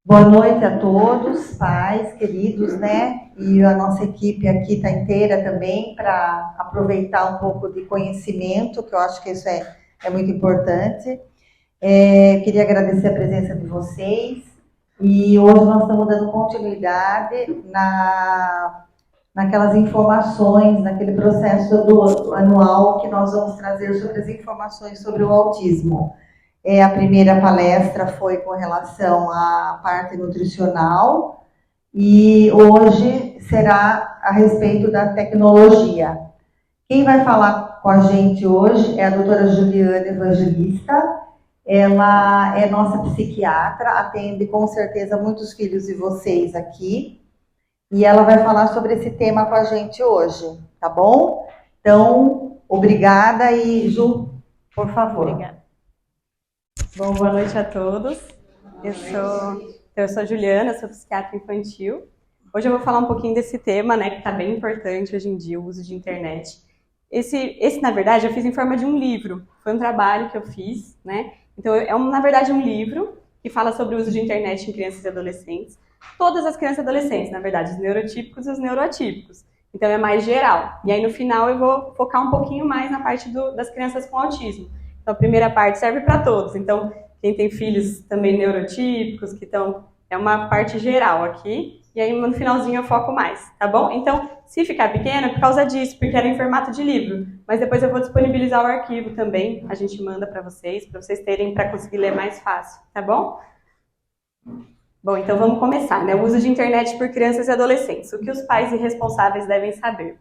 Boa noite a todos, pais, queridos, né? E a nossa equipe aqui está inteira também para aproveitar um pouco de conhecimento, que eu acho que isso é muito importante. Queria agradecer a presença de vocês e hoje nós estamos dando continuidade naquelas informações, naquele processo do anual que nós vamos trazer sobre as informações sobre o autismo. A primeira palestra foi com relação à parte nutricional e hoje será a respeito da tecnologia. Quem vai falar com a gente hoje é a doutora Juliana Evangelista. Ela é nossa psiquiatra, atende com certeza muitos filhos de vocês aqui. E ela vai falar sobre esse tema com a gente hoje, tá bom? Então, obrigada e Ju, por favor. Obrigada. Bom, boa noite a todos. Eu sou a Juliana, sou psiquiatra infantil. Hoje eu vou falar um pouquinho desse tema, né, que está bem importante hoje em dia, o uso de internet. Esse, na verdade, eu fiz em forma de um livro. Foi um trabalho que eu fiz, né? Então, na verdade, um livro que fala sobre o uso de internet em crianças e adolescentes. Todas as crianças e adolescentes, na verdade, os neurotípicos e os neuroatípicos. Então, é mais geral. E aí, no final, eu vou focar um pouquinho mais na parte das crianças com autismo. Então, a primeira parte serve para todos. Então, quem tem filhos também neurotípicos, é uma parte geral aqui. E aí, no finalzinho, eu foco mais, tá bom? Então, se ficar pequeno, é por causa disso, porque era em formato de livro. Mas depois eu vou disponibilizar o arquivo também. A gente manda para vocês terem, para conseguir ler mais fácil, tá bom? Bom, então vamos começar, né? O uso de internet por crianças e adolescentes. O que os pais e responsáveis devem saber?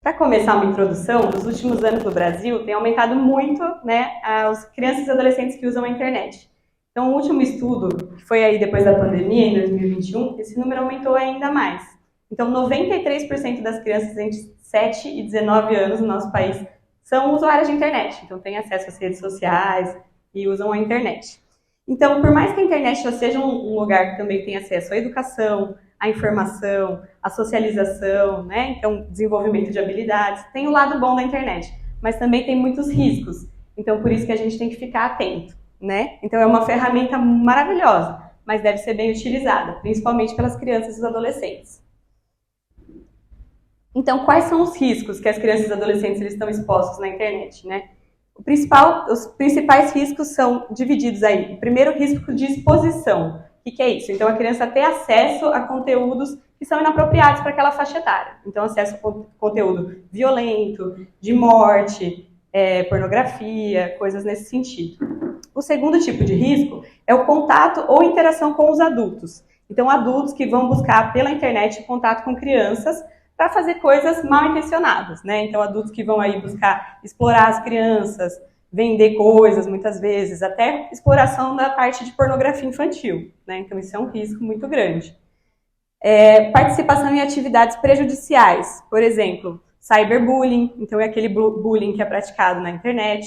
Para começar uma introdução, nos últimos anos no Brasil tem aumentado muito, né, as crianças e adolescentes que usam a internet. Então, o último estudo, que foi aí depois da pandemia, em 2021, esse número aumentou ainda mais. Então, 93% das crianças entre 7 e 19 anos no nosso país são usuárias de internet. Então, têm acesso às redes sociais e usam a internet. Então, por mais que a internet já seja um lugar que também tem acesso à educação, à informação, à socialização, né? Então, desenvolvimento de habilidades, tem o lado bom da internet, mas também tem muitos riscos. Então, por isso que a gente tem que ficar atento, né? Então, é uma ferramenta maravilhosa, mas deve ser bem utilizada, principalmente pelas crianças e os adolescentes. Então, quais são os riscos que as crianças e adolescentes eles estão expostos na internet, né? Os principais riscos são divididos aí. O primeiro, risco de exposição. O que é isso? Então, a criança ter acesso a conteúdos que são inapropriados para aquela faixa etária. Então, acesso a conteúdo violento, de morte, pornografia, coisas nesse sentido. O segundo tipo de risco é o contato ou interação com os adultos. Então, adultos que vão buscar pela internet contato com crianças para fazer coisas mal intencionadas, né? Então, adultos que vão aí buscar explorar as crianças, vender coisas, muitas vezes, até exploração da parte de pornografia infantil, né? Então, isso é um risco muito grande. Participação em atividades prejudiciais, por exemplo, cyberbullying, então é aquele bullying que é praticado na internet.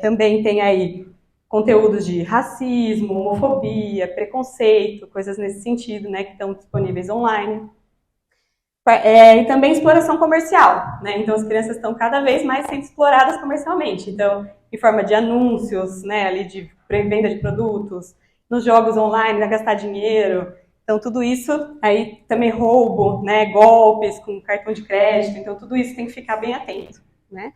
Também tem aí conteúdos de racismo, homofobia, preconceito, coisas nesse sentido, né, que estão disponíveis online. E também exploração comercial, né? Então as crianças estão cada vez mais sendo exploradas comercialmente. Então, em forma de anúncios, né, ali de venda de produtos, nos jogos online, a gastar dinheiro. Então tudo isso, aí também roubo, né, golpes com cartão de crédito. Então tudo isso tem que ficar bem atento, né?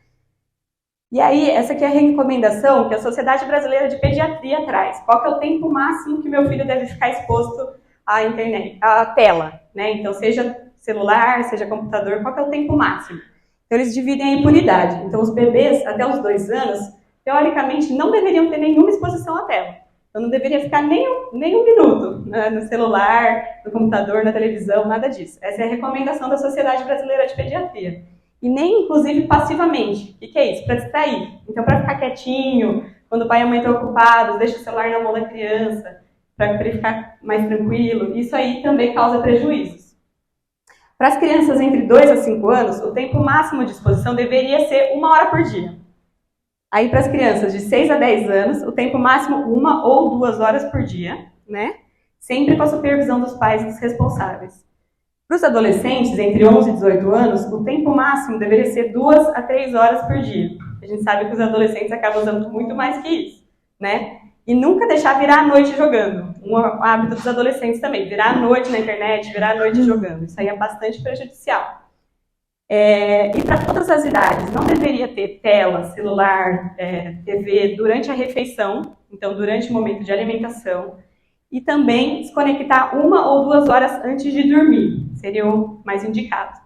E aí, essa aqui é a recomendação que a Sociedade Brasileira de Pediatria traz. Qual que é o tempo máximo que meu filho deve ficar exposto à internet, à tela, né? Então, seja celular, seja computador, qual que é o tempo máximo? Então, eles dividem aí por idade. Então, os bebês, até os 2 anos, teoricamente, não deveriam ter nenhuma exposição à tela. Então, não deveria ficar nem um minuto, né, no celular, no computador, na televisão, nada disso. Essa é a recomendação da Sociedade Brasileira de Pediatria. E nem, inclusive, passivamente. O que é isso? Para distrair. Então, para ficar quietinho, quando o pai e a mãe estão ocupados, deixa o celular na mão da criança, para ele ficar mais tranquilo. Isso aí também causa prejuízos. Para as crianças entre 2 a 5 anos, o tempo máximo de exposição deveria ser 1 hora por dia. Aí, para as crianças de 6 a 10 anos, o tempo máximo 1 ou 2 horas por dia, né? Sempre com a supervisão dos pais e dos responsáveis. Para os adolescentes, entre 11 e 18 anos, o tempo máximo deveria ser 2 a 3 horas por dia. A gente sabe que os adolescentes acabam usando muito mais que isso, né? E nunca deixar virar a noite jogando. Um hábito dos adolescentes também, virar a noite na internet, virar a noite jogando. Isso aí é bastante prejudicial. E para todas as idades, não deveria ter tela, celular, TV durante a refeição, então durante o momento de alimentação, e também desconectar 1 ou 2 horas antes de dormir, seria o mais indicado.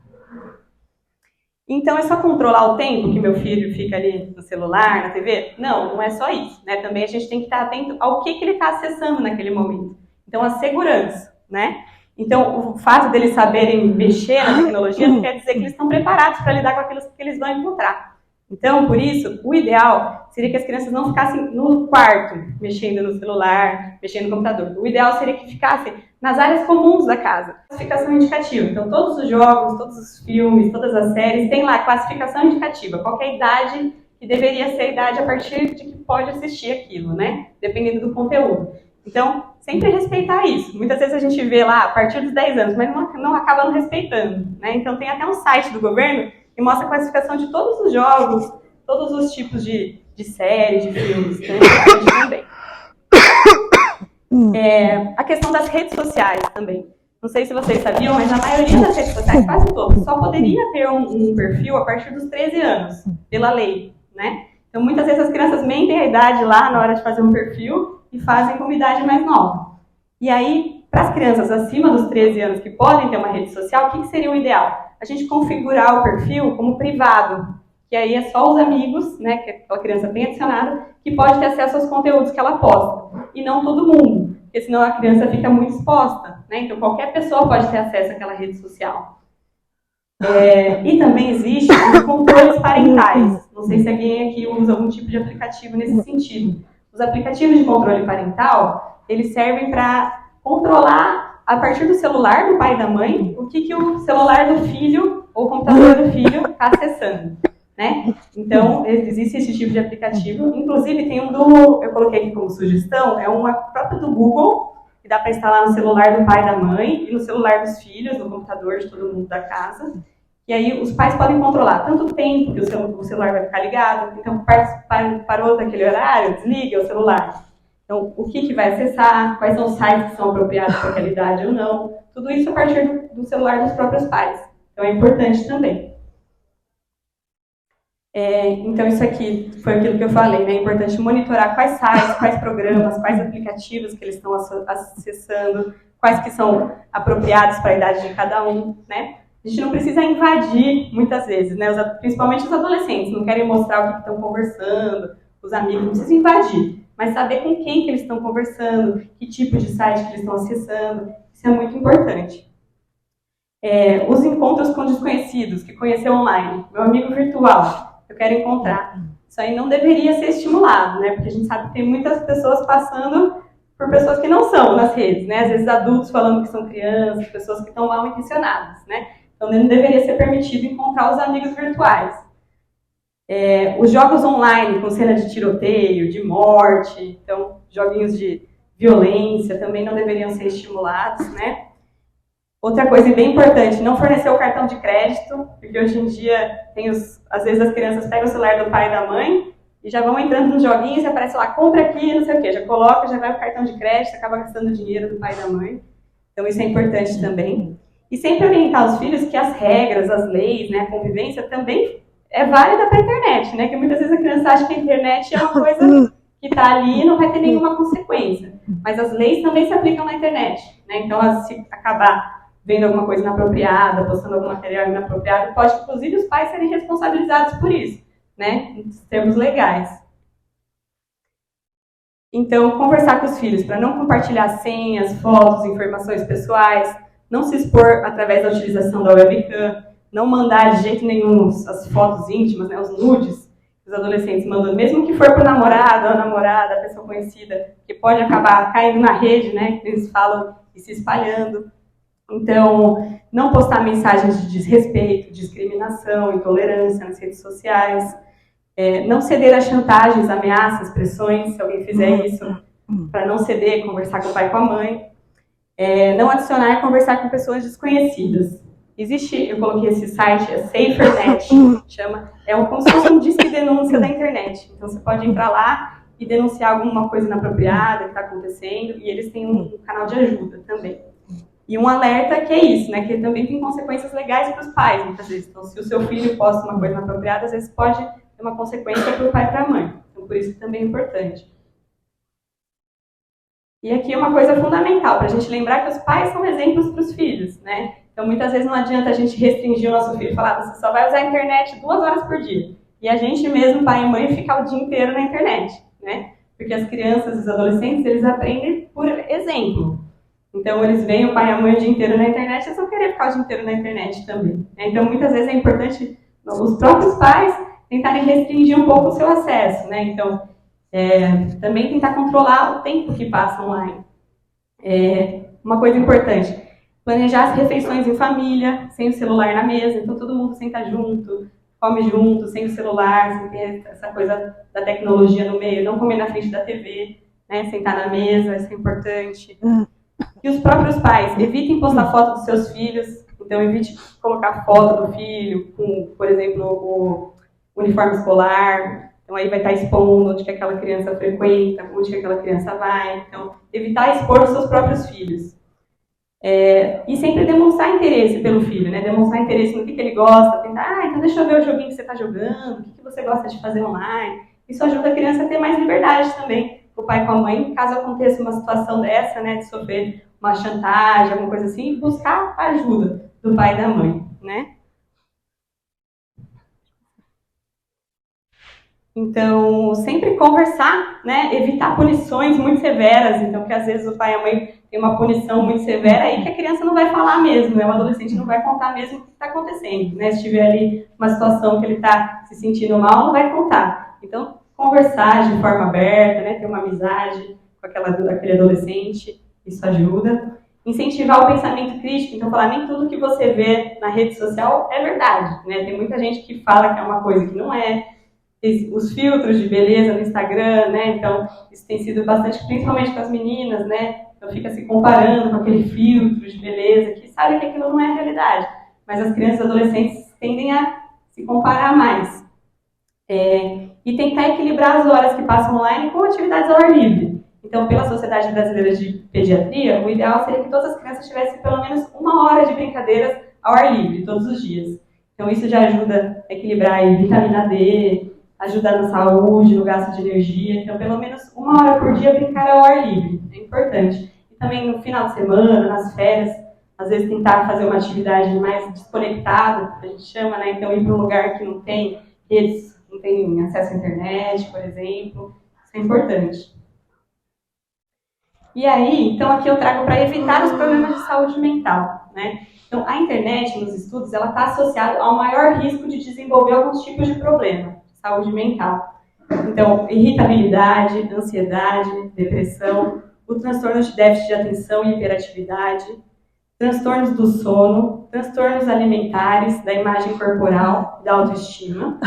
Então é só controlar o tempo que meu filho fica ali no celular, na TV? Não, não é só isso, né? Também a gente tem que estar atento ao que ele está acessando naquele momento. Então a segurança, né? Então, o fato deles saberem mexer na tecnologia não quer dizer que eles estão preparados para lidar com aquilo que eles vão encontrar. Então, por isso, o ideal seria que as crianças não ficassem no quarto, mexendo no celular, mexendo no computador. O ideal seria que ficassem nas áreas comuns da casa. Classificação indicativa. Então, todos os jogos, todos os filmes, todas as séries, tem lá classificação indicativa. Qual é a idade que deveria ser a idade a partir de que pode assistir aquilo, né? Dependendo do conteúdo. Então, sempre respeitar isso. Muitas vezes a gente vê lá a partir dos 10 anos, mas não acaba não respeitando, né? Então tem até um site do governo que mostra a classificação de todos os jogos, todos os tipos de séries, de filmes, então é importante também. A questão das redes sociais também. Não sei se vocês sabiam, mas a maioria das redes sociais, quase todas, só poderia ter um perfil a partir dos 13 anos, pela lei, né? Então muitas vezes as crianças mentem a idade lá na hora de fazer um perfil e fazem com uma idade mais nova. E aí, para as crianças acima dos 13 anos que podem ter uma rede social, o que seria o ideal? A gente configurar o perfil como privado, que aí é só os amigos, né, que aquela criança tem adicionado, que pode ter acesso aos conteúdos que ela posta, e não todo mundo, porque senão a criança fica muito exposta, né? Então qualquer pessoa pode ter acesso àquela rede social. E também existe os controles parentais. Não sei se alguém aqui usa algum tipo de aplicativo nesse sentido. Os aplicativos de controle parental, eles servem para controlar, a partir do celular do pai e da mãe, o que o celular do filho ou o computador do filho está acessando, né? Então, existe esse tipo de aplicativo. Inclusive, tem eu coloquei aqui como sugestão, é uma própria do Google, que dá para instalar no celular do pai e da mãe, e no celular dos filhos, no computador de todo mundo da casa. E aí os pais podem controlar tanto o tempo que o celular vai ficar ligado, então parou daquele horário, desliga o celular. Então, o que vai acessar, quais são os sites que são apropriados para aquela idade ou não, tudo isso a partir do celular dos próprios pais. Então é importante também. Então isso aqui foi aquilo que eu falei, né? É importante monitorar quais sites, quais programas, quais aplicativos que eles estão acessando, quais que são apropriados para a idade de cada um, né? A gente não precisa invadir, muitas vezes, né? Principalmente os adolescentes, não querem mostrar o que estão conversando, os amigos, não precisa invadir, mas saber com quem que eles estão conversando, que tipo de site que eles estão acessando, isso é muito importante. Os encontros com desconhecidos, que conheceu online, meu amigo virtual, eu quero encontrar. Isso aí não deveria ser estimulado, né? Porque a gente sabe que tem muitas pessoas passando por pessoas que não são nas redes, né? Às vezes adultos falando que são crianças, pessoas que estão mal intencionadas, né? Então não deveria ser permitido encontrar os amigos virtuais. Os jogos online com cena de tiroteio, de morte, então joguinhos de violência também não deveriam ser estimulados, né? Outra coisa bem importante, não fornecer o cartão de crédito, porque hoje em dia às vezes as crianças pegam o celular do pai e da mãe e já vão entrando nos joguinhos e aparece lá, compra aqui, não sei o quê, já coloca, já vai o cartão de crédito, acaba gastando o dinheiro do pai e da mãe. Então isso é importante também. E sempre orientar os filhos que as regras, as leis, né, a convivência também é válida para a internet, né? Que muitas vezes a criança acha que a internet é uma coisa que está ali e não vai ter nenhuma consequência. Mas as leis também se aplicam na internet, né? Então, se acabar vendo alguma coisa inapropriada, postando algum material inapropriado, pode, inclusive, os pais serem responsabilizados por isso, né? Em termos legais. Então, conversar com os filhos para não compartilhar senhas, fotos, informações pessoais, não se expor através da utilização da webcam, não mandar de jeito nenhum as fotos íntimas, né, os nudes que os adolescentes mandam, mesmo que for para o namorado, a namorada, a pessoa conhecida, que pode acabar caindo na rede, né, que eles falam, e se espalhando. Então, não postar mensagens de desrespeito, discriminação, intolerância nas redes sociais, não ceder a chantagens, ameaças, pressões, se alguém fizer isso, para não ceder, conversar com o pai e com a mãe. Não adicionar e conversar com pessoas desconhecidas. Eu coloquei esse site, SaferNet, chama, como se fosse um disque denúncia da internet. Então você pode entrar lá e denunciar alguma coisa inapropriada que está acontecendo, e eles têm um canal de ajuda também. E um alerta que é isso, né, que também tem consequências legais para os pais, muitas vezes. Então, se o seu filho posta uma coisa inapropriada, às vezes pode ter uma consequência para o pai e para a mãe. Então, por isso também é importante. E aqui uma coisa fundamental, para a gente lembrar que os pais são exemplos para os filhos, né? Então, muitas vezes não adianta a gente restringir o nosso filho e falar, você só vai usar a internet 2 horas por dia. E a gente mesmo, pai e mãe, ficar o dia inteiro na internet, né? Porque as crianças e os adolescentes, eles aprendem por exemplo. Então, eles veem o pai e a mãe o dia inteiro na internet, eles vão querer ficar o dia inteiro na internet também. Então, muitas vezes é importante os próprios pais tentarem restringir um pouco o seu acesso, né? Então, também tentar controlar o tempo que passa online. Uma coisa importante, planejar as refeições em família, sem o celular na mesa, então todo mundo senta junto, come junto, sem o celular, sem ter essa coisa da tecnologia no meio, não comer na frente da TV, né? Sentar na mesa, isso é importante. E os próprios pais, evitem postar foto dos seus filhos, então evite colocar foto do filho com, por exemplo, o uniforme escolar. Então, aí vai estar expondo onde que aquela criança frequenta, onde que aquela criança vai. Então, evitar expor os seus próprios filhos. E sempre demonstrar interesse pelo filho, né? Demonstrar interesse no que ele gosta. Tentar, então deixa eu ver o joguinho que você está jogando, o que você gosta de fazer online. Isso ajuda a criança a ter mais liberdade também, o pai com a mãe, caso aconteça uma situação dessa, né? De sofrer uma chantagem, alguma coisa assim, buscar a ajuda do pai e da mãe, né? Então, sempre conversar, né? Evitar punições muito severas. Então, que às vezes o pai e a mãe tem uma punição muito severa aí que a criança não vai falar mesmo, né? O adolescente não vai contar mesmo o que está acontecendo, né? Se tiver ali uma situação que ele está se sentindo mal, não vai contar. Então, conversar de forma aberta, né? Ter uma amizade com aquele adolescente, isso ajuda. Incentivar o pensamento crítico, então falar nem tudo que você vê na rede social é verdade, né? Tem muita gente que fala que é uma coisa que não é. Os filtros de beleza no Instagram, né? Então, isso tem sido bastante, principalmente com as meninas, né? Então, fica se comparando com aquele filtro de beleza, que sabe que aquilo não é a realidade. Mas as crianças e adolescentes tendem a se comparar mais. E tentar equilibrar as horas que passam online com atividades ao ar livre. Então, pela Sociedade Brasileira de Pediatria, o ideal seria que todas as crianças tivessem pelo menos 1 hora de brincadeiras ao ar livre, todos os dias. Então, isso já ajuda a equilibrar a vitamina D, ajudar na saúde, no gasto de energia. Então, pelo menos 1 hora por dia brincar ao ar livre. É importante. E também no final de semana, nas férias, às vezes tentar fazer uma atividade mais desconectada, a gente chama, né? Então, ir para um lugar que não tem redes, não tem acesso à internet, por exemplo. Isso é importante. E aí, então, aqui eu trago para evitar os problemas de saúde mental, né? Então, a internet, nos estudos, ela está associada ao maior risco de desenvolver alguns tipos de problema. Saúde mental. Então, irritabilidade, ansiedade, depressão, o transtorno de déficit de atenção e hiperatividade, transtornos do sono, transtornos alimentares, da imagem corporal, da autoestima,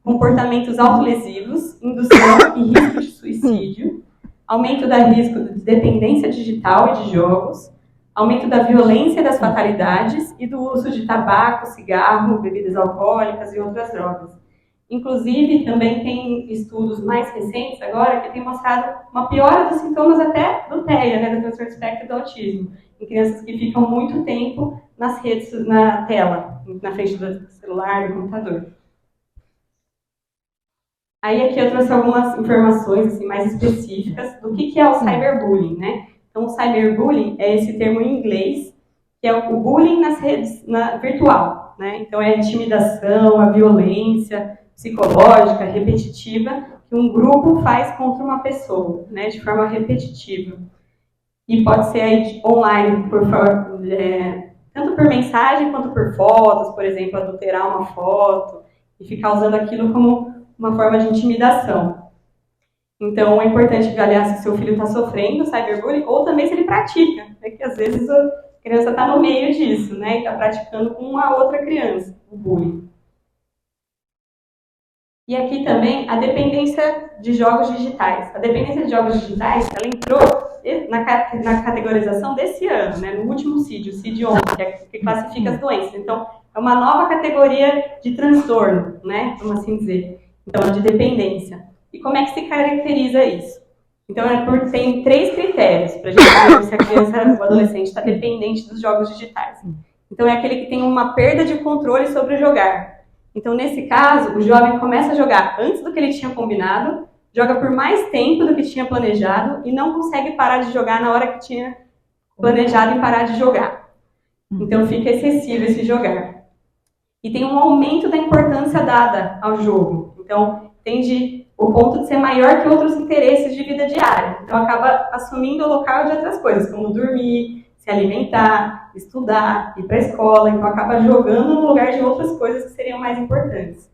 comportamentos autolesivos, indução e risco de suicídio, aumento do risco de dependência digital e de jogos, aumento da violência e das fatalidades e do uso de tabaco, cigarro, bebidas alcoólicas e outras drogas. Inclusive, também tem estudos mais recentes agora que têm mostrado uma piora dos sintomas até do TEA, né, do transtorno de espectro do autismo, em crianças que ficam muito tempo nas redes, na tela, na frente do celular, do computador. Aí aqui eu trouxe algumas informações assim, mais específicas do que é o cyberbullying, né? Então, o cyberbullying é esse termo em inglês, que é o bullying nas redes virtual, né? Então, é a intimidação, a violência psicológica, repetitiva, que um grupo faz contra uma pessoa, né, de forma repetitiva. E pode ser aí online, tanto por mensagem quanto por fotos, por exemplo, adulterar uma foto e ficar usando aquilo como uma forma de intimidação. Então, é importante avaliar se o seu filho está sofrendo cyberbullying ou também se ele pratica, né, que às vezes a criança está no meio disso, né, e está praticando com uma outra criança o bullying. E aqui também a dependência de jogos digitais. A dependência de jogos digitais, ela entrou na categorização desse ano, né, no último CID, o CID-11, que classifica as doenças. Então, é uma nova categoria de transtorno, né, vamos assim dizer. Então, de dependência. E como é que se caracteriza isso? Então, tem 3 critérios para a gente ver se a criança ou o adolescente está dependente dos jogos digitais. Então, é aquele que tem uma perda de controle sobre o jogar. Então, nesse caso, o jovem começa a jogar antes do que ele tinha combinado, joga por mais tempo do que tinha planejado e não consegue parar de jogar na hora que tinha planejado em parar de jogar. Então, fica excessivo esse jogar. E tem um aumento da importância dada ao jogo. Então, tende o ponto de ser maior que outros interesses de vida diária. Então, acaba assumindo o local de outras coisas, como dormir, se alimentar, estudar, ir para a escola. Então, acaba jogando no lugar de outras coisas que seriam mais importantes.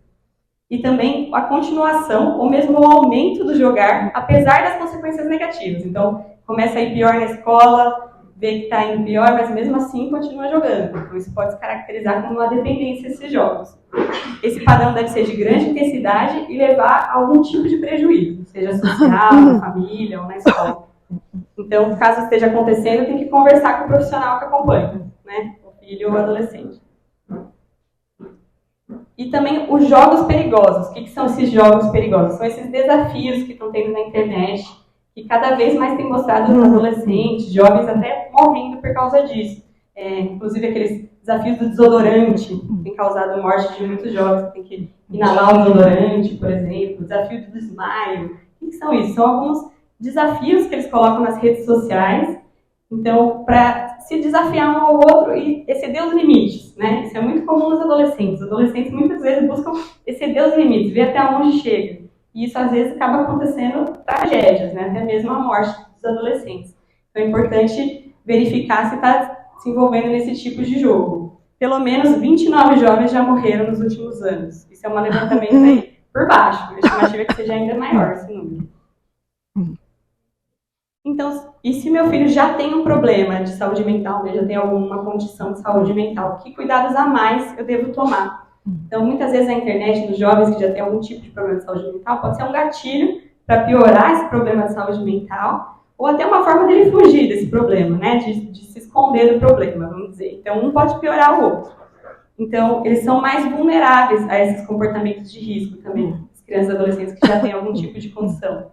E também a continuação, ou mesmo o aumento do jogar, apesar das consequências negativas. Então, começa a ir pior na escola, vê que está indo pior, mas mesmo assim continua jogando. Então, isso pode se caracterizar como uma dependência desses jogos. Esse padrão deve ser de grande intensidade e levar a algum tipo de prejuízo, seja social, na família ou na escola. Então, caso esteja acontecendo, tem que conversar com o profissional que acompanha, né? O filho ou o adolescente. E também os jogos perigosos. O que são esses jogos perigosos? São esses desafios que estão tendo na internet, que cada vez mais tem mostrado os adolescentes, jovens até morrendo por causa disso. Inclusive aqueles desafios do desodorante, que tem causado a morte de muitos jovens, que tem que inalar o desodorante, por exemplo. O desafio do desmaio. O que são isso? São alguns desafios que eles colocam nas redes sociais, então, para se desafiar um ao outro e exceder os limites, né? Isso é muito comum nos adolescentes. Os adolescentes muitas vezes buscam exceder os limites, ver até onde chega. E isso, às vezes, acaba acontecendo tragédias, né? Até mesmo a morte dos adolescentes. Então, é importante verificar se está se envolvendo nesse tipo de jogo. Pelo menos 29 jovens já morreram nos últimos anos. Isso é um levantamento aí por baixo. A estimativa é que seja ainda maior esse número. Então, e se meu filho já tem um problema de saúde mental, né, já tem alguma condição de saúde mental, que cuidados a mais eu devo tomar? Então, muitas vezes a internet dos jovens que já tem algum tipo de problema de saúde mental pode ser um gatilho para piorar esse problema de saúde mental, ou até uma forma dele fugir desse problema, né, de se esconder do problema, vamos dizer. Então, um pode piorar o outro. Então, eles são mais vulneráveis a esses comportamentos de risco também, as crianças e adolescentes que já têm algum tipo de condição.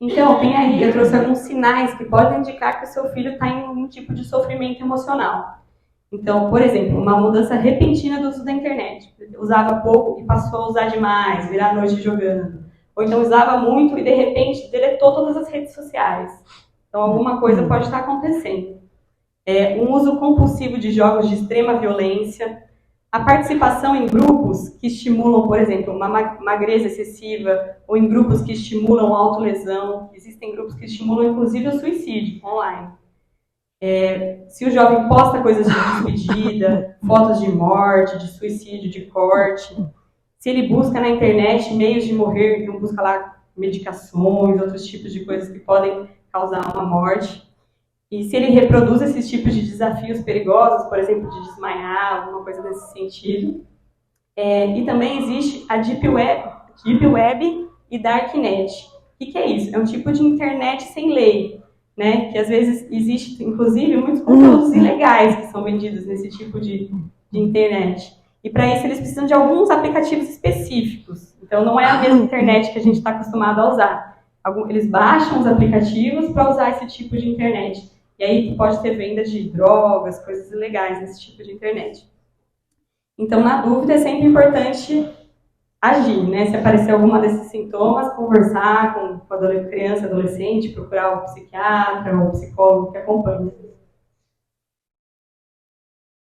Então, tem aí, eu trouxe alguns sinais que podem indicar que o seu filho está em algum tipo de sofrimento emocional. Então, por exemplo, uma mudança repentina do uso da internet. Usava pouco e passou a usar demais, virar a noite jogando. Ou então usava muito e, de repente, deletou todas as redes sociais. Então, alguma coisa pode estar acontecendo. Um uso compulsivo de jogos de extrema violência. A participação em grupos que estimulam, por exemplo, uma magreza excessiva, ou em grupos que estimulam a autolesão. Existem grupos que estimulam, inclusive, o suicídio online. Se o jovem posta coisas de despedida, fotos de morte, de suicídio, de corte. Se ele busca na internet meios de morrer, então busca lá medicações, outros tipos de coisas que podem causar uma morte. E se ele reproduz esses tipos de desafios perigosos, por exemplo, de desmaiar, alguma coisa nesse sentido. E também existe a Deep Web e Darknet. O que é isso? É um tipo de internet sem lei, né? Que às vezes existe, inclusive, muitos conteúdos ilegais que são vendidos nesse tipo de internet. E para isso eles precisam de alguns aplicativos específicos. Então não é a mesma internet que a gente está acostumado a usar. Eles baixam os aplicativos para usar esse tipo de internet. E aí pode ter venda de drogas, coisas ilegais nesse tipo de internet. Então, na dúvida, é sempre importante agir, né? Se aparecer alguma desses sintomas, conversar com a criança, adolescente, procurar o psiquiatra ou o psicólogo que acompanha.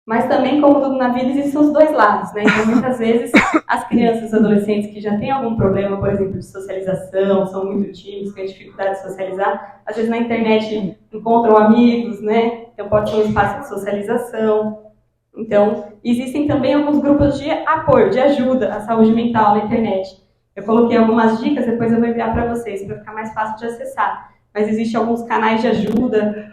Mas também, como tudo na vida, existem os dois lados, né? Então, muitas vezes, as crianças e adolescentes que já têm algum problema, por exemplo, de socialização, são muito tímidos, têm dificuldade de socializar, às vezes na internet encontram amigos, né? Então, pode ser um espaço de socialização. Então, existem também alguns grupos de apoio, de ajuda à saúde mental na internet. Eu coloquei algumas dicas, depois eu vou enviar para vocês, para ficar mais fácil de acessar. Mas existem alguns canais de ajuda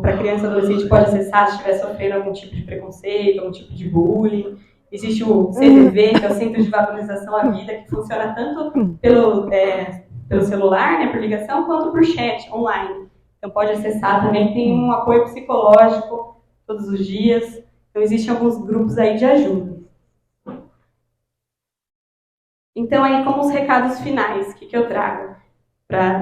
para a criança e adolescente pode acessar se estiver sofrendo algum tipo de preconceito, algum tipo de bullying. Existe o CDV, que é o Centro de Valorização à Vida, que funciona tanto pelo celular, né, por ligação, quanto por chat online. Então pode acessar também, tem um apoio psicológico todos os dias. Então existem alguns grupos aí de ajuda. Então, aí, como os recados finais, o que eu trago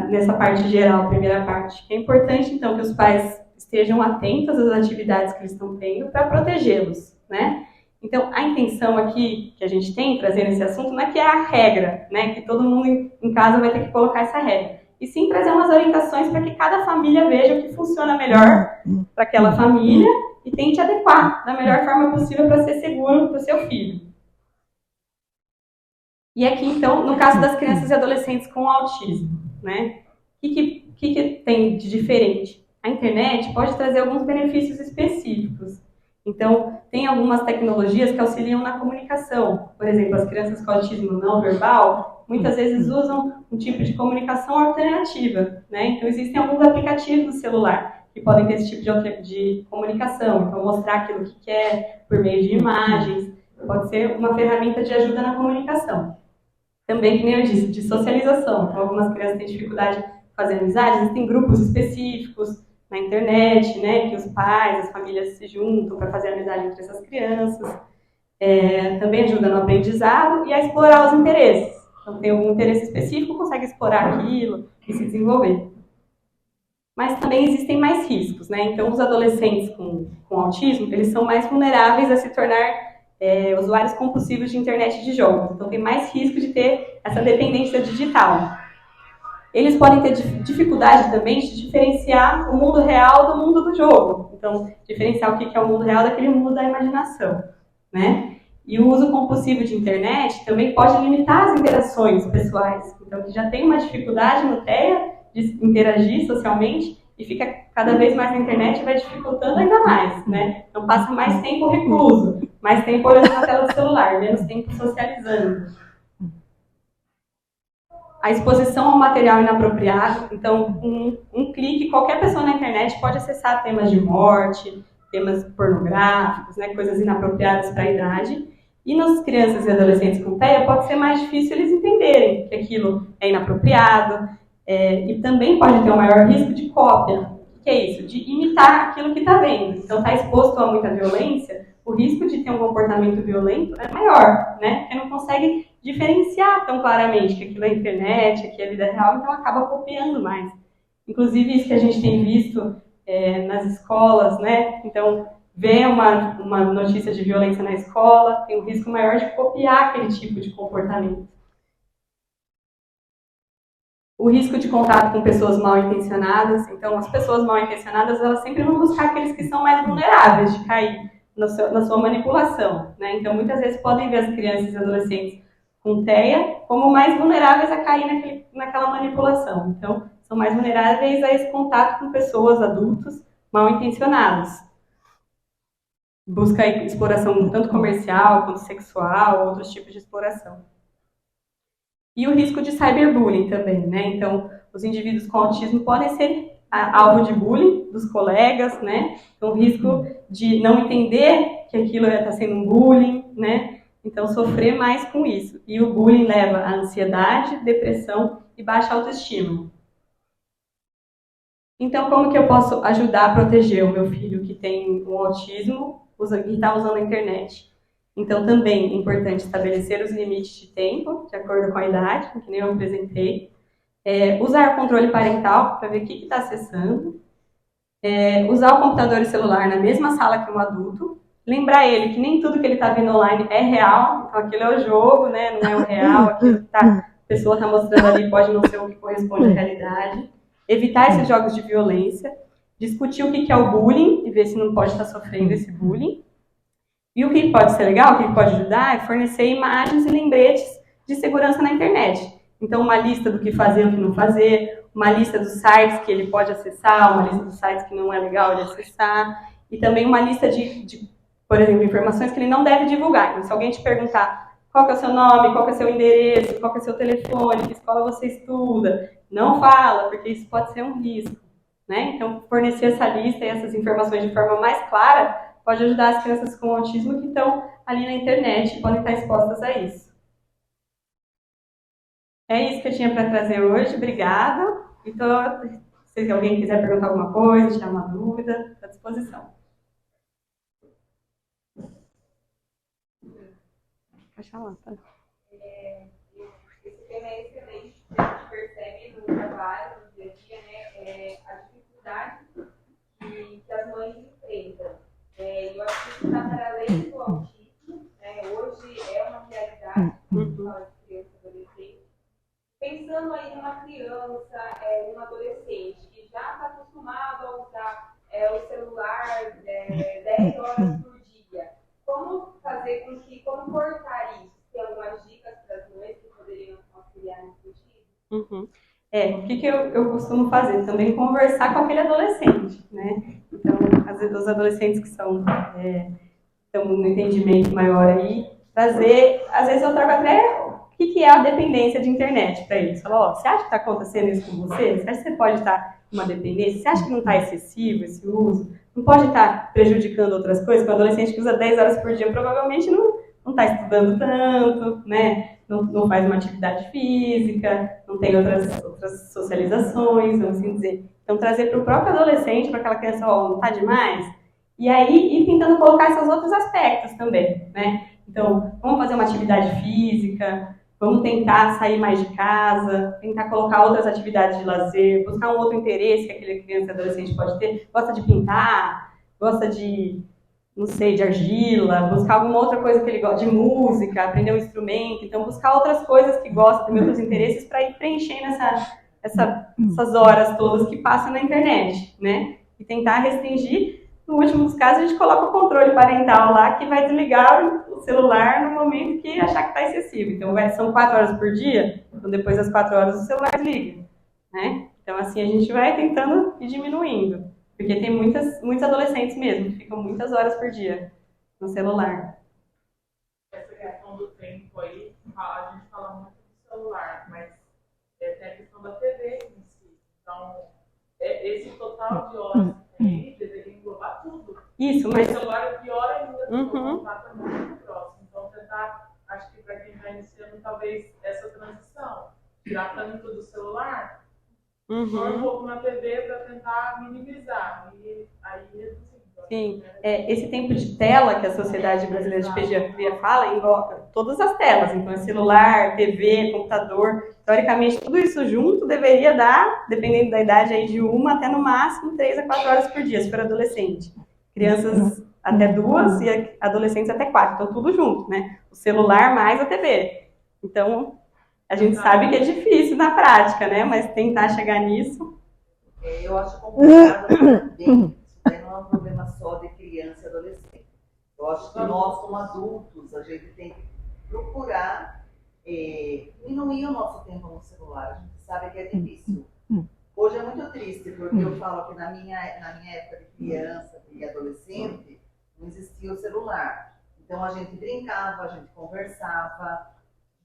nessa parte geral, primeira parte? É importante, então, que os pais estejam atentos às atividades que eles estão tendo para protegê-los, né? Então, a intenção aqui que a gente tem, trazendo esse assunto, não é que é a regra, né? Que todo mundo em casa vai ter que colocar essa regra. E sim trazer umas orientações para que cada família veja o que funciona melhor para aquela família e tente adequar da melhor forma possível para ser seguro para o seu filho. E aqui, então, no caso das crianças e adolescentes com autismo, né? O que tem de diferente? A internet pode trazer alguns benefícios específicos. Então, tem algumas tecnologias que auxiliam na comunicação. Por exemplo, as crianças com autismo não verbal, muitas vezes usam um tipo de comunicação alternativa, né? Então, existem alguns aplicativos no celular que podem ter esse tipo de comunicação. Então, mostrar aquilo que quer por meio de imagens. Pode ser uma ferramenta de ajuda na comunicação. Também, que nem eu disse, de socialização. Então, algumas crianças têm dificuldade de fazer amizades, existem grupos específicos na internet, né, que os pais, as famílias se juntam para fazer amizade entre essas crianças. Também ajuda no aprendizado e a explorar os interesses. Então, tem algum interesse específico, consegue explorar aquilo e se desenvolver. Mas também existem mais riscos, né? Então, os adolescentes com autismo, eles são mais vulneráveis a se tornar usuários compulsivos de internet e de jogos. Então, tem mais risco de ter essa dependência digital. Eles podem ter dificuldade também de diferenciar o mundo real do mundo do jogo. Então, diferenciar o que é o mundo real daquele mundo da imaginação, né? E o uso compulsivo de internet também pode limitar as interações pessoais. Então, que já tem uma dificuldade no TEA de interagir socialmente e fica cada vez mais na internet, vai dificultando ainda mais, né? Então, passa mais tempo recluso, mais tempo olhando na tela do celular, menos tempo socializando. A exposição ao material inapropriado, então, um clique, qualquer pessoa na internet pode acessar temas de morte, temas pornográficos, né, coisas inapropriadas para a idade. E nas crianças e adolescentes com TEA pode ser mais difícil eles entenderem que aquilo é inapropriado, e também pode ter um maior risco de cópia. O que é isso? De imitar aquilo que está vendo. Então, está exposto a muita violência, o risco de ter um comportamento violento é maior, né? Porque não consegue diferenciar tão claramente que aquilo é internet, aquilo é vida real, então acaba copiando mais. Inclusive, isso que a gente tem visto nas escolas, né? Então, vê uma notícia de violência na escola, tem um risco maior de copiar aquele tipo de comportamento. O risco de contato com pessoas mal intencionadas. Então, as pessoas mal intencionadas, elas sempre vão buscar aqueles que são mais vulneráveis de cair na sua manipulação, né? Então, muitas vezes podem ver as crianças e adolescentes com TEA como mais vulneráveis a cair naquela manipulação. Então, são mais vulneráveis a esse contato com pessoas, adultos, mal intencionados. Busca exploração tanto comercial quanto sexual, outros tipos de exploração. E o risco de cyberbullying também, né? Então, os indivíduos com autismo podem ser alvo de bullying dos colegas, né? Então, o risco de não entender que aquilo está sendo um bullying, né? Então, sofrer mais com isso. E o bullying leva a ansiedade, depressão e baixa autoestima. Então, como que eu posso ajudar a proteger o meu filho que tem um autismo e está usando a internet? Então, também é importante estabelecer os limites de tempo, de acordo com a idade, que nem eu apresentei. Usar o controle parental para ver o que está acessando. Usar o computador e celular na mesma sala que um adulto. Lembrar ele que nem tudo que ele está vendo online é real, então aquilo é o jogo, né? Não é o real, aquilo que a pessoa está mostrando ali pode não ser o que corresponde à realidade. Evitar esses jogos de violência. Discutir o que é o bullying e ver se não pode estar sofrendo esse bullying. E o que pode ser legal, o que pode ajudar, é fornecer imagens e lembretes de segurança na internet. Então, uma lista do que fazer e o que não fazer, uma lista dos sites que ele pode acessar, uma lista dos sites que não é legal de acessar, e também uma lista de por exemplo, informações que ele não deve divulgar. Então, se alguém te perguntar qual que é o seu nome, qual que é o seu endereço, qual que é o seu telefone, que escola você estuda, não fala, porque isso pode ser um risco, né? Então, fornecer essa lista e essas informações de forma mais clara pode ajudar as crianças com autismo que estão ali na internet e podem estar expostas a isso. É isso que eu tinha para trazer hoje. Obrigada. Então, se alguém quiser perguntar alguma coisa, tirar uma dúvida, estou à disposição. Pode falar, tá? trabalho, no dia a dia, né, a dificuldade que as mães enfrentam. Eu acho que isso está para além do autismo, né, hoje é uma realidade, quando fala de criança e adolescente. Pensando aí numa criança, num adolescente que já está acostumado a usar o celular 10 horas por dia, como fazer como cortar isso? Tem algumas dicas para as mães que poderiam auxiliar nesse sentido? Uhum. O que eu costumo fazer? Também conversar com aquele adolescente, né? Então, os adolescentes que estão no entendimento maior aí, trazer, às vezes eu trago até o que é a dependência de internet para eles. Falo, você acha que está acontecendo isso com você? Você acha que você pode estar com uma dependência? Você acha que não está excessivo esse uso? Não pode estar prejudicando outras coisas? Porque o adolescente que usa 10 horas por dia provavelmente não está estudando tanto, né? Não faz uma atividade física, não tem outras socializações, vamos assim dizer. Então, trazer para o próprio adolescente, para aquela criança, não está demais? E aí, ir tentando colocar esses outros aspectos também, né? Então, vamos fazer uma atividade física, vamos tentar sair mais de casa, tentar colocar outras atividades de lazer, buscar um outro interesse que aquele criança e adolescente pode ter. Gosta de pintar, gosta de, não sei, de argila, buscar alguma outra coisa que ele gosta, de música, aprender um instrumento. Então, buscar outras coisas que gosta, também outros interesses, para ir preenchendo essas horas todas que passam na internet, né? E tentar restringir. No último dos casos, a gente coloca o controle parental lá, que vai desligar o celular no momento que achar que está excessivo. Então, são 4 horas por dia, então depois das 4 horas o celular desliga, né? Então, assim, a gente vai tentando ir diminuindo. Porque tem muitos adolescentes mesmo, que ficam muitas horas por dia no celular. Essa questão do tempo aí, a gente fala muito do celular, mas tem a questão da TV em si. Então, esse total de horas que tem deveria englobar tudo. Isso, mas... O celular é pior ainda, porque o contato é muito próximo. Então, tentar, acho que para quem está iniciando, talvez essa transição, tirar tanto do celular, pôr um pouco na TV para tentar minimizar. E aí reduzir. Sim, esse tempo de tela que a Sociedade Brasileira de Pediatria fala engloba todas as telas, então é celular, TV, computador, teoricamente tudo isso junto deveria dar, dependendo da idade, aí de 1 até no máximo 3 a 4 horas por dia, se for adolescente. Crianças até 2 e adolescentes até 4, então tudo junto, né? O celular mais a TV. Então, a gente sabe que é difícil na prática, né? Mas tentar chegar nisso... Eu acho complicado também. Não é um problema só de criança e adolescente. Eu acho que nós, como adultos, a gente tem que procurar diminuir o nosso tempo no celular. A gente sabe que é difícil. Hoje é muito triste, porque eu falo que na minha época de criança e adolescente, não existia o celular. Então a gente brincava, a gente conversava,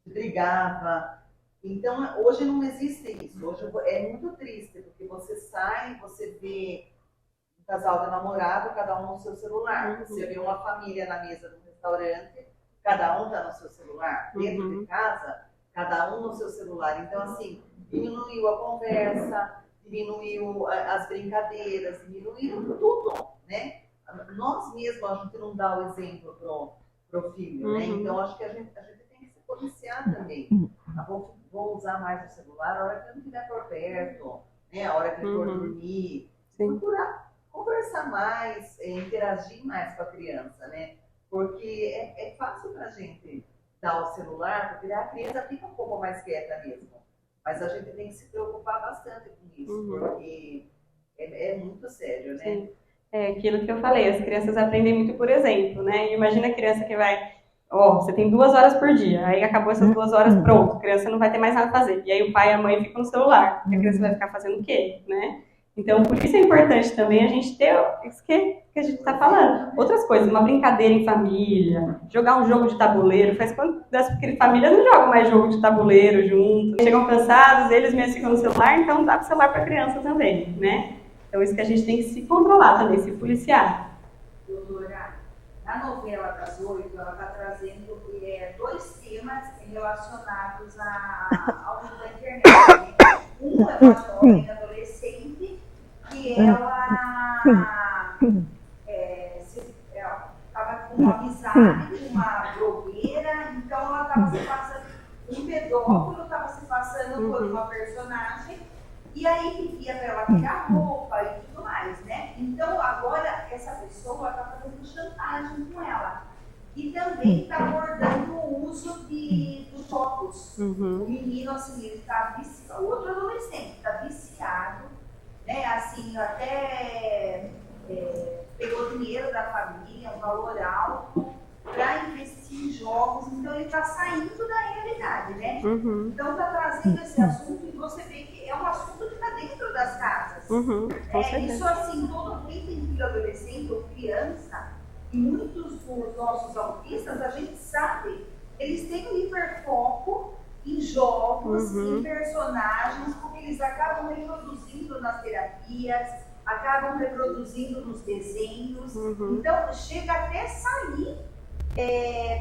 brigava. Então hoje não existe isso. Hoje é muito triste, porque você sai, você vê casal de namorado, cada um no seu celular. Você vê uma família na mesa do restaurante, cada um está no seu celular. Dentro de casa, cada um no seu celular. Então, assim, diminuiu a conversa, diminuiu as brincadeiras, diminuiu tudo, né? Nós mesmos, a gente não dá o exemplo pro filho, né? Então, acho que a gente tem que se policiar também. Vou usar mais o celular a hora que eu não estiver por perto, né? A hora que eu for dormir. Procurar conversar mais, interagir mais com a criança, né? Porque é fácil pra gente dar o celular, porque a criança fica um pouco mais quieta mesmo. Mas a gente tem que se preocupar bastante com isso, porque é muito sério, né? Sim. É aquilo que eu falei, as crianças aprendem muito por exemplo, né? Imagina a criança que vai, você tem 2 horas por dia, aí acabou essas 2 horas, pronto, a criança não vai ter mais nada a fazer. E aí o pai e a mãe ficam no celular, a criança vai ficar fazendo o quê, né? Então, por isso é importante também a gente ter isso que a gente está falando. Outras coisas, uma brincadeira em família, jogar um jogo de tabuleiro. Faz quanto das famílias não jogam mais jogo de tabuleiro junto. Chegam cansados, eles mesmos ficam no celular, então dá para o celular para a criança também, né? Então, isso que a gente tem que se controlar também, se policiar. Doutora, a novela das 8, ela está trazendo 2 temas relacionados ao uso da internet. Um é uma jovem adolescente que ela estava com uma amizade com uma blogueira, então ela estava se passando, um pedófilo estava se passando por uma personagem E aí pedia para ela tirar roupa e tudo mais, né? Então agora essa pessoa está fazendo chantagem com ela. E também está abordando o uso dos óculos. O menino, assim, ele está viciado, outro adolescente está viciado, né? Assim, até pegou dinheiro da família, um valor alto, para investir em jogos, então ele está saindo da realidade, né? Então está trazendo esse assunto e você vê que é um assunto que está dentro das casas. Isso assim, todo quem tem filho adolescente ou criança, e muitos dos nossos autistas, a gente sabe, eles têm um hiperfoco em jogos, em personagens, porque eles acabam reproduzindo nas terapias, acabam reproduzindo nos desenhos, então chega até sair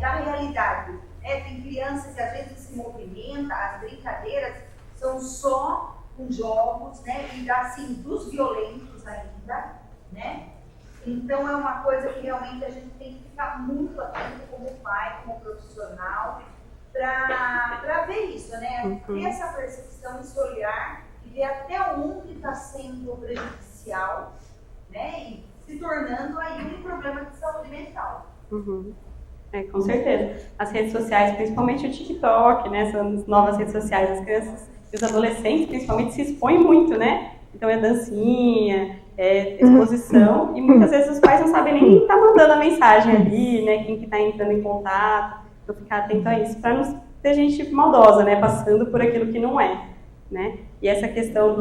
da realidade. Tem criança que às vezes se movimenta, as brincadeiras são só com jogos, né? E assim, dos violentos ainda, né? Então é uma coisa que realmente a gente tem que ficar muito atento como pai, como profissional, para ver isso, né? Ter essa percepção, esse olhar e ver até onde está sendo prejudicial, né? E se tornando aí um problema de saúde mental. Com certeza. As redes sociais, principalmente o TikTok, né? São as novas redes sociais, as crianças e os adolescentes, principalmente, se expõem muito, né? Então é dancinha, exposição, e muitas vezes os pais não sabem nem quem está mandando a mensagem ali, né? Quem que está entrando em contato. Então ficar atento a isso, para não ter gente maldosa, né? Passando por aquilo que não é, né? E essa questão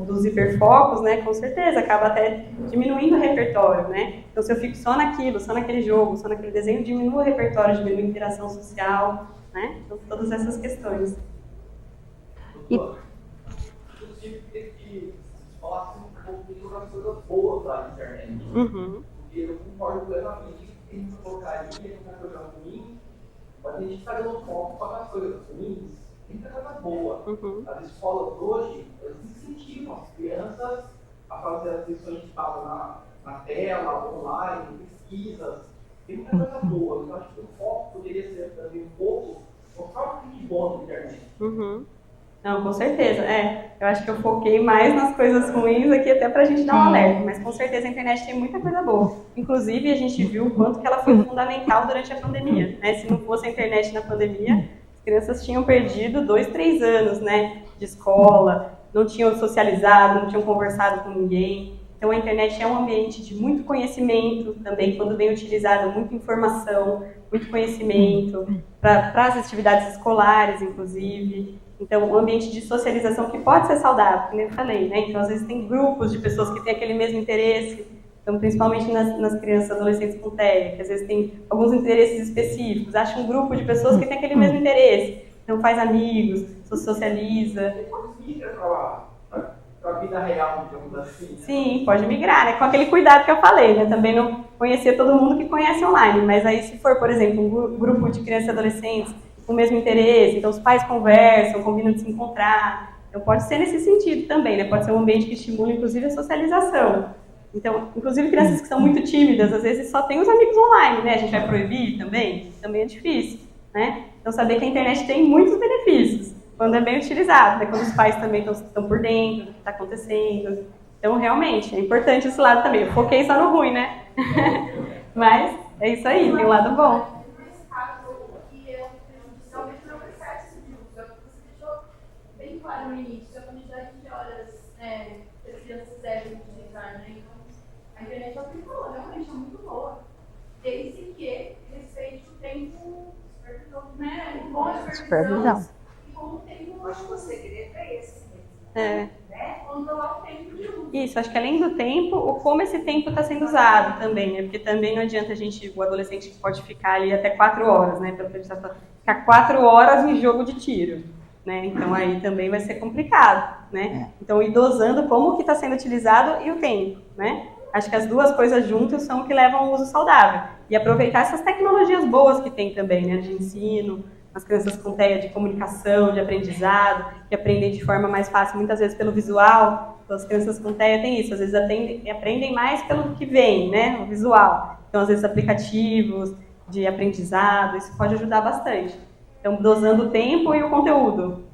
dos hiperfocos, né, com certeza, acaba até diminuindo o repertório, né? Então, se eu fico só naquilo, só naquele jogo, só naquele desenho, diminui o repertório, diminui a interação social, né? Então, todas essas questões. Eu tive que falar um pouco sobre as coisas boas da internet. Porque eu concordo plenamente que tem que colocar ali, tem que coisa ruim, mas a gente está dando foco para as coisas ruins. Tem que ter coisa boa. As escolas hoje, elas incentivam as crianças a fazer as lições de casa na tela, online, pesquisas. Tem muita coisa boa. Então, acho que o foco poderia ser também um pouco mostrar o que de bom na internet. Não, com certeza. Eu acho que eu foquei mais nas coisas ruins aqui, até pra gente dar um alerta. Mas com certeza a internet tem muita coisa boa. Inclusive, a gente viu o quanto que ela foi fundamental durante a pandemia, né? Se não fosse a internet na pandemia, as crianças tinham perdido 2, 3 anos, né, de escola, não tinham socializado, não tinham conversado com ninguém. Então a internet é um ambiente de muito conhecimento também, quando bem utilizada, muita informação, muito conhecimento, para as atividades escolares, inclusive. Então, um ambiente de socialização que pode ser saudável, como eu falei, né? Então, às vezes tem grupos de pessoas que têm aquele mesmo interesse, então, principalmente nas crianças e adolescentes com TEA, que às vezes tem alguns interesses específicos, acha um grupo de pessoas que têm aquele mesmo interesse, então faz amigos, socializa. Depois migra para a vida real, digamos assim. Sim, pode migrar, né? Com aquele cuidado que eu falei, né? Também não conhecer todo mundo que conhece online, mas aí se for, por exemplo, um grupo de crianças e adolescentes com o mesmo interesse, então os pais conversam, combinam de se encontrar, então pode ser nesse sentido também, né? Pode ser um ambiente que estimula, inclusive, a socialização. Então, inclusive crianças que são muito tímidas, às vezes só tem os amigos online, né? A gente vai proibir também é difícil, né? Então, saber que a internet tem muitos benefícios, quando é bem utilizado, né? Quando os pais também estão por dentro do que está acontecendo. Então, realmente, é importante esse lado também. Eu foquei só no ruim, né? Mas é isso aí, tem um lado bom. No início, a quantidade de horas que as crianças devem utilizar, né? Então, a internet, realmente é muito boa, desde que respeite o tempo, né? Bom supervisão. E como o tempo. Acho que o segredo é esse mesmo. Né? Controlar o tempo de uso. Isso, acho que além do tempo, como esse tempo está sendo usado também, né? Porque também não adianta o adolescente pode ficar ali até 4 horas, né? Pelo que a gente tá ficar 4 horas em jogo de tiro. Né? Então aí também vai ser complicado, né? Então ir dosando como que está sendo utilizado e o tempo, né? Acho que as duas coisas juntas são o que levam ao uso saudável. E aproveitar essas tecnologias boas que tem também, né? De ensino, as crianças com TEA de comunicação, de aprendizado, que aprendem de forma mais fácil, muitas vezes pelo visual. Então as crianças com TEA têm isso, às vezes aprendem mais pelo que vem, né? O visual. Então às vezes aplicativos de aprendizado, isso pode ajudar bastante. Então, dosando o tempo e o conteúdo.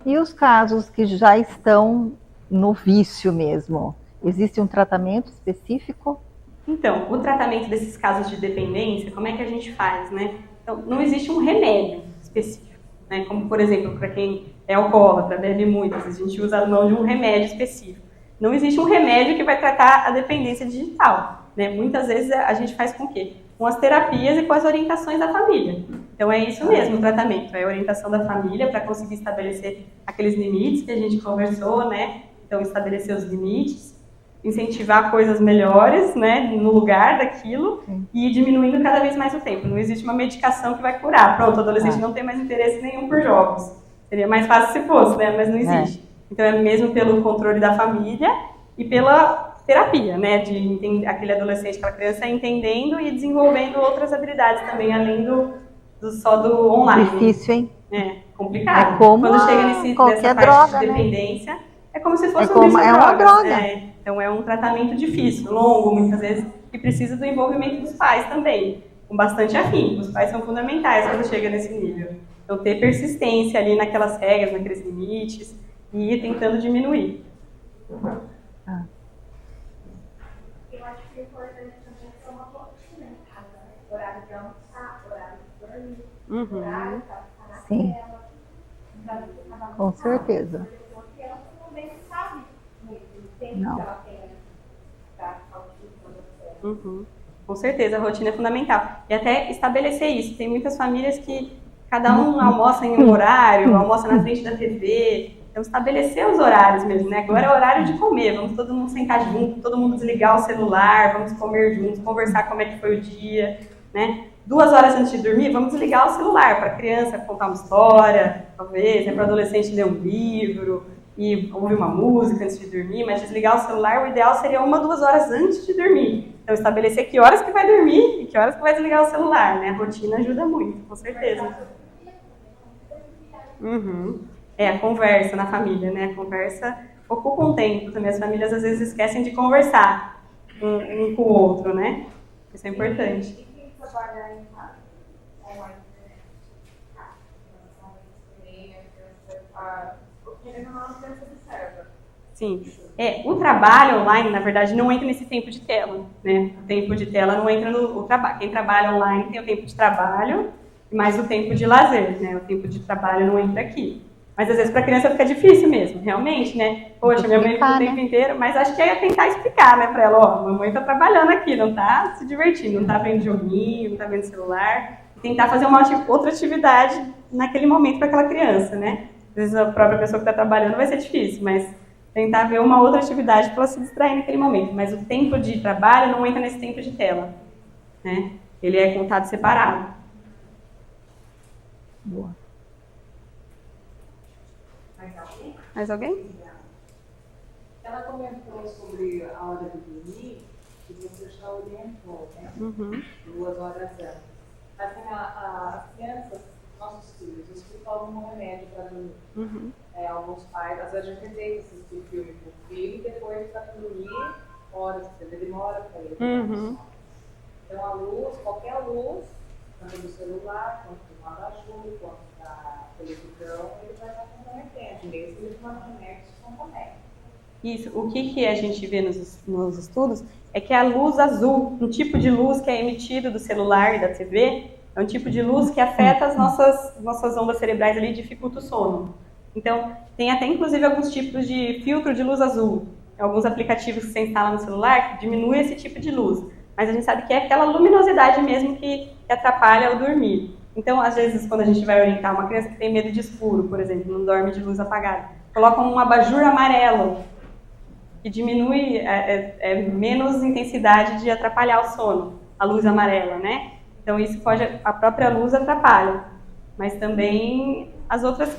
E os casos que já estão no vício mesmo? Existe um tratamento específico? Então, o tratamento desses casos de dependência, como é que a gente faz, né? Então, não existe um remédio específico, né? Como, por exemplo, para quem é alcoólatra, bebe muito, a gente usa a mão de um remédio específico. Não existe um remédio que vai tratar a dependência digital, né? Muitas vezes a gente faz com o quê? Com as terapias e com as orientações da família. Então, é isso mesmo o tratamento, é a orientação da família para conseguir estabelecer aqueles limites que a gente conversou, né? Então, estabelecer os limites, incentivar coisas melhores, né, no lugar daquilo e ir diminuindo cada vez mais o tempo. Não existe uma medicação que vai curar. Pronto, o adolescente não tem mais interesse nenhum por jogos. Seria mais fácil se fosse, né, mas não existe. Então é mesmo pelo controle da família e pela terapia, né, de entender, aquele adolescente, aquela criança entendendo e desenvolvendo outras habilidades também, além só do online. Difícil, hein? É complicado. É como quando chega nessa parte droga, de dependência, é como se fosse uma drogas. droga. Então é um tratamento difícil, longo, muitas vezes, e precisa do envolvimento dos pais também, com bastante afinco. Os pais são fundamentais quando chega nesse nível. Então ter persistência ali naquelas regras, naqueles limites, e ir tentando diminuir. Eu acho que o importante também é uma rotina em casa, né? Horário de almoçar, horário de dormir, horário para ficar na tela. Com certeza. A criança também sabe muito, entende Não. que ela tem para Com certeza, a rotina é fundamental. E até estabelecer isso. Tem muitas famílias que cada um almoça em um horário, almoça na frente da TV. Então, estabelecer os horários mesmo, né? Agora é o horário de comer, vamos todo mundo sentar junto, todo mundo desligar o celular, vamos comer juntos, conversar como é que foi o dia, né? 2 horas antes de dormir, vamos desligar o celular para a criança contar uma história, talvez, né? Para o adolescente ler um livro e ouvir uma música antes de dormir, mas desligar o celular, o ideal seria 1 ou 2 horas antes de dormir. Então, estabelecer que horas que vai dormir e que horas que vai desligar o celular, né? A rotina ajuda muito, com certeza. É, a conversa na família, né? A conversa ocupa um tempo também. As famílias às vezes esquecem de conversar um com o outro, né? Isso é importante. E quem trabalha em casa? Online, querendo ou não, a criança observa. Sim. O trabalho online, na verdade, não entra nesse tempo de tela, né? O tempo de tela não entra no trabalho. Quem trabalha online tem o tempo de trabalho e mais o tempo de lazer, né? O tempo de trabalho não entra aqui. Mas às vezes para a criança fica difícil mesmo, realmente, né? Poxa, minha mãe fica o tempo inteiro, mas acho que é tentar explicar, né, para ela, ó, a mamãe tá trabalhando aqui, não tá se divertindo, não tá vendo joguinho, não tá vendo celular. E tentar fazer uma outra atividade naquele momento para aquela criança, né? Às vezes a própria pessoa que está trabalhando vai ser difícil, mas tentar ver uma outra atividade para ela se distrair naquele momento. Mas o tempo de trabalho não entra nesse tempo de tela, né? Ele é contado separado. Boa. Mais alguém? Ela comentou sobre a hora de dormir, que você já orientou, né? 2 horas antes. Assim, as crianças, nossos filhos, os que tomam um remédio para dormir. Alguns pais, às vezes a gente tenta assistir filme com o filho e depois para dormir, horas, você demora para ele. Então a luz, qualquer luz, tanto do celular, quanto do abajur, quanto da televisão, ele vai estar comprometendo, mesmo eles mantiverem também. Isso, o que a gente vê nos estudos é que a luz azul, um tipo de luz que é emitido do celular e da TV, é um tipo de luz que afeta as nossas ondas cerebrais ali e dificulta o sono. Então, tem até inclusive alguns tipos de filtro de luz azul, alguns aplicativos que você instala no celular que diminui esse tipo de luz. Mas a gente sabe que é aquela luminosidade mesmo que atrapalha o dormir. Então, às vezes, quando a gente vai orientar uma criança que tem medo de escuro, por exemplo, não dorme de luz apagada, coloca um abajur amarelo, que diminui menos intensidade de atrapalhar o sono, a luz amarela, né? Então, isso a própria luz atrapalha, mas também as outras,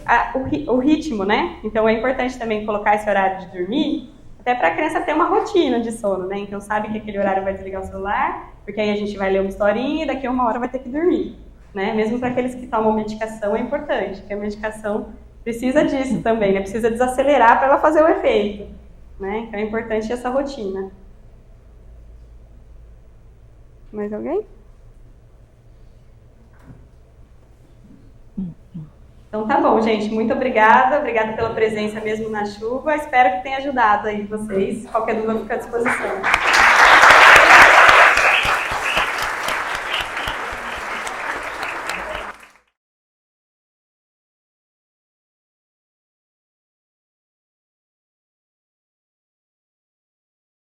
o ritmo, né? Então, é importante também colocar esse horário de dormir, até para a criança ter uma rotina de sono, né? Então, sabe que aquele horário vai desligar o celular, porque aí a gente vai ler uma historinha e daqui a 1 hora vai ter que dormir, né? Mesmo para aqueles que tomam medicação é importante, porque a medicação precisa disso também, né? Precisa desacelerar para ela fazer o efeito, né? Então, é importante essa rotina. Mais alguém? Então tá bom, gente. Muito obrigada. Obrigada pela presença mesmo na chuva. Espero que tenha ajudado aí vocês. Qualquer dúvida fica à disposição.